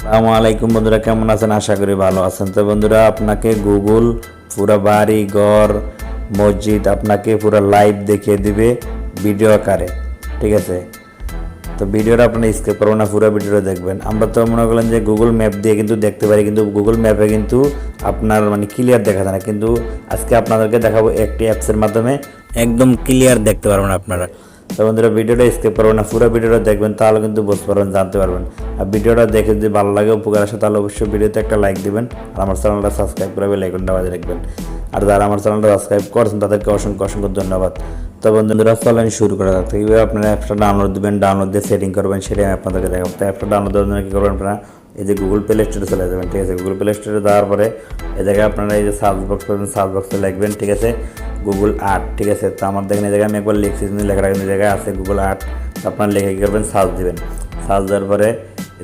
আসসালামু আলাইকুম বন্ধুরা, কেমন আছেন? আশা করি ভালো আছেন। তো বন্ধুরা, আপনাকে গুগল পুরো বাড়ি ঘর মসজিদ আপনাকে পুরো লাইভ দেখিয়ে দিবে ভিডিও আকারে, ঠিক আছে? তো ভিডিওটা আপনি স্কিপ করবেন না, পুরো ভিডিওটা দেখবেন। আমরা তো মনে করলেন যে গুগল ম্যাপ দিয়ে কিন্তু দেখতে পারি, কিন্তু গুগল ম্যাপে কিন্তু আপনার ক্লিয়ার দেখা যায় না। কিন্তু আজকে আপনাদেরকে দেখাবো একটি অ্যাপসের মাধ্যমে একদম ক্লিয়ার দেখতে পারবেন আপনারা। তো বন্ধুরা, ভিডিওটা স্কিপ করবেন না, পুরো ভিডিওটা দেখবেন, তাহলে কিন্তু বুঝতে পারবেন, জানতে পারবেন। আর ভিডিওটা দেখে যদি ভালো লাগে, উপকার আসে, তাহলে অবশ্যই ভিডিওতে একটা লাইক দিবেন আর আমার চ্যানেলটা সাবস্ক্রাইব করে বেল আইকনটা বাজিয়ে রাখবেন। আর যারা আমার চ্যানেলটা সাবস্ক্রাইব করছেন তাদেরকে অসংখ্য অসংখ্য ধন্যবাদ। তো বন্ধুরা, চলেন শুরু করা যাক। এইভাবে আপনারা অ্যাপসটা ডাউনলোড দিবেন, ডাউনলোড দিয়ে সেটিং করবেন, সেটাই আমি আপনাদেরকে দেখাবো। তো অ্যাপটা ডাউনলোড দেওয়ার জন্য কী করবেন, আপনারা এই যে গুগল প্লে স্টোরে চলে যাবেন, ঠিক আছে? গুগল প্লে স্টোরে যাওয়ার পরে এই জায়গায় আপনারা এই যে সার্চ বক্স করবেন, সার্চ বক্সে লিখবেন, ঠিক আছে, গুগল আর্ট, ঠিক আছে? তো আমার দেখেন এই জায়গায় আমি একবার লিখছি, লেখা রাখেন, এই জায়গায় আছে গুগল আর্ট। তো আপনারা লিখে কী করবেন, সার্চ দিবেন। সার্চ দেওয়ার পরে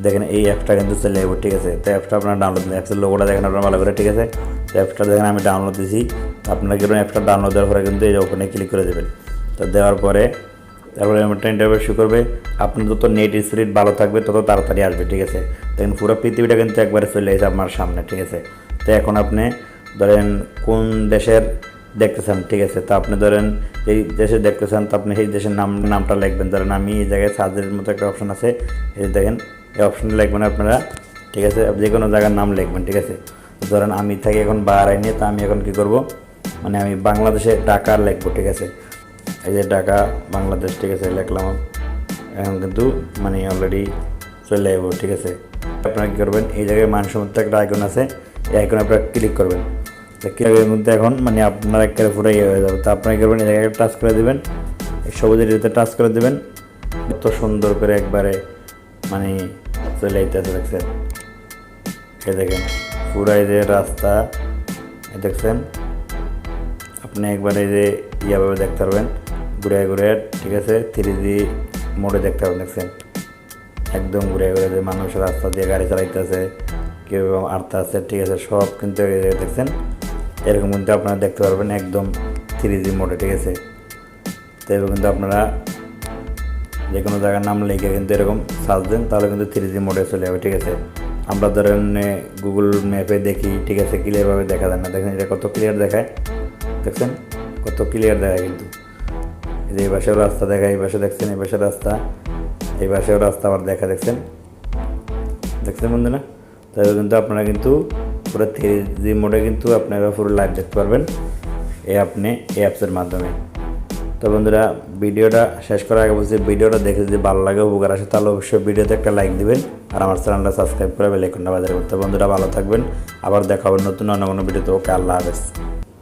দেখেন এই অ্যাপটা কিন্তু চলে যাবো, ঠিক আছে? তো অ্যাপটা আপনারা ডাউনলোড দিন, অ্যাপসের লোগোটা দেখেন আপনারা ভালো করে, ঠিক আছে? তো অ্যাপটা দেখেন আমি ডাউনলোড দিয়েছি। তো আপনারা কি করবেন, অ্যাপটা ডাউনলোড দেওয়ার পরে কিন্তু এই ওখানে ক্লিক করে দেবেন। তো দেওয়ার পরে তারপরে একটা ইন্টারভিউ শুরু করবে। আপনার যত নেট স্পিড ভালো থাকবে তত তাড়াতাড়ি আসবে, ঠিক আছে? দেখেন পুরো পৃথিবীটা কিন্তু একবারে চলে এসেছে আপনার সামনে, ঠিক আছে? তো এখন আপনি ধরেন কোন দেশের দেখতেছেন, ঠিক আছে? তো আপনি ধরেন এই দেশে দেখতেছেন, তো আপনি সেই দেশের নামটা লিখবেন। ধরেন আমি এই জায়গায় সার্চের মতো একটা অপশন আছে, এই দেখেন এই অপশনটা লিখবেন আপনারা, ঠিক আছে? যে কোনো জায়গার নাম লিখবেন, ঠিক আছে? ধরেন আমি থাকি এখন বাহরাইনে, তো আমি এখন কী করব, আমি বাংলাদেশে ঢাকা লিখবো, ঠিক আছে? এই যে ঢাকা বাংলাদেশ, ঠিক আছে, লিখলাম। এখন কিন্তু অলরেডি চলে যাবো, ঠিক আছে? আপনারা কী করবেন, এই জায়গায় মানসম্মত একটা আইকন আছে, এই আইকনে আপনারা ক্লিক করবেন। ক্লিকের মধ্যে এখন আপনার একেবারে পুরো ইয়ে হয়ে যাবে। তো আপনারা কী করবেন, এই জায়গায় টাচ করে দেবেন, এই সবুজের ভিতরে টাচ করে দেবেন। এত সুন্দর করে একবারে চলে যেতেছে, দেখছেন? এই দেখেন পুরো এই যে রাস্তা, দেখছেন? আপনি একবারে এই যে ইয়াভাবে দেখতে পারবেন, ঘুরে ঘুরে, ঠিক আছে? 3D মোডে দেখতে পাবেন, দেখছেন? একদম ঘুরে ঘুরে যে মানুষ রাস্তা দিয়ে গাড়ি চালাইতেছে, কেউ আটতে আছে, ঠিক আছে? সব কিন্তু দেখছেন, এরকম কিন্তু আপনারা দেখতে পারবেন একদম 3D মোডে, ঠিক আছে? তো এবার কিন্তু আপনারা যে কোনো জায়গার নাম লিখে কিন্তু এরকম সার্চ দেন, তাহলে কিন্তু 3D মোডে চলে যাবে, ঠিক আছে? আমরা ধরেন গুগল ম্যাপে দেখি, ঠিক আছে, ক্লিয়ারভাবে দেখা যায় না। দেখেন এটা কত ক্লিয়ার দেখায়, দেখছেন? কত ক্লিয়ার দেখায় কিন্তু। এই যে এই পাশেও রাস্তা দেখায়, এই পাশে দেখছেন, এই পাশে রাস্তা, এই পাশেও রাস্তা আবার দেখা, দেখছেন? দেখছেন বন্ধুরা? তবে কিন্তু আপনারা কিন্তু পুরো 3D মোডে কিন্তু আপনারা পুরো লাইভ দেখতে পারবেন এই অ্যাপসের মাধ্যমে। তো বন্ধুরা, ভিডিওটা শেষ করার আগে বলছি, ভিডিওটা দেখে যদি ভালো লাগে, উপকার আসে, তাহলে অবশ্যই ভিডিওতে একটা লাইক দিবেন আর আমার চ্যানেলটা সাবস্ক্রাইব করে বেল আইকনটা বাজিয়ে রাখবেন। তো বন্ধুরা, ভালো থাকবেন, আবার দেখা হবে নতুন অন্য কোনো ভিডিওতে। ওকে, আল্লাহ হাফেজ।